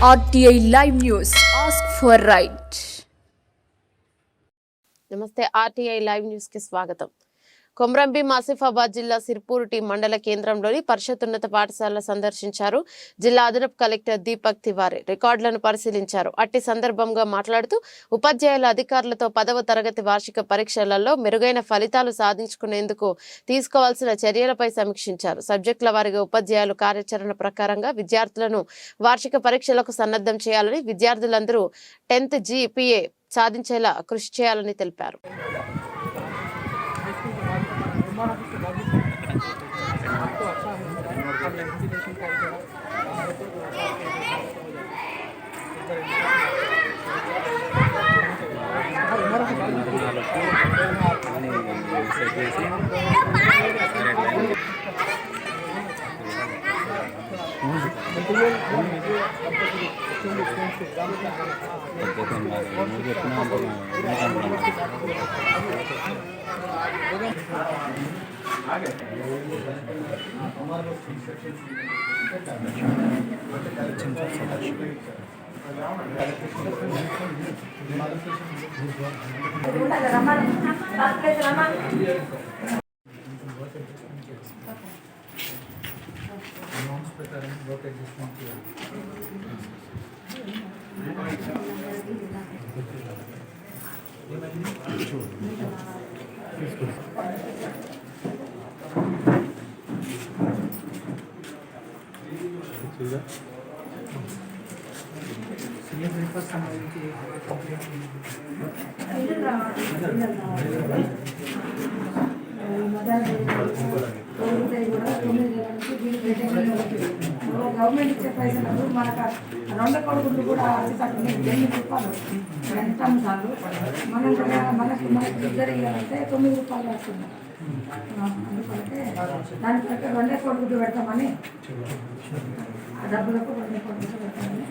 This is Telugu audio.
RTI Live News. Ask for right. నమస్తే ఆర్టీఐ లైవ్ న్యూస్ కి స్వాగతం. కొమ్రంభీం ఆసిఫాబాద్ జిల్లా సిర్పూర్ మండల కేంద్రంలోని పరిషత్ పాఠశాల సందర్శించారు. జిల్లా అదనపు కలెక్టర్ దీపక్ తివారీ రికార్డులను పరిశీలించారు. అట్టి సందర్భంగా మాట్లాడుతూ ఉపాధ్యాయుల అధికారులతో 10వ తరగతి వార్షిక పరీక్షలలో మెరుగైన ఫలితాలు సాధించుకునేందుకు తీసుకోవాల్సిన చర్యలపై సమీక్షించారు. సబ్జెక్టుల వారీగా ఉపాధ్యాయులు కార్యాచరణ ప్రకారంగా విద్యార్థులను వార్షిక పరీక్షలకు సన్నద్ధం చేయాలని, విద్యార్థులందరూ 10th GPA సాధించేలా కృషి చేయాలని తెలిపారు. గవర్నమెంట్ ఇచ్చే పైసలు మనకు 2 కొడుకులు కూడా రూపాయలు ఎంత చాలు. మనం కూడా మనకు ఇద్దరు ఇవ్వాలంటే 9 రూపాయలు వస్తున్నాం. అందుకంటే దాని ప్రకారం 2 కొడుకులు పెడతామని, ఆ డబ్బులకు 2 కొడుకులు పెడతామని.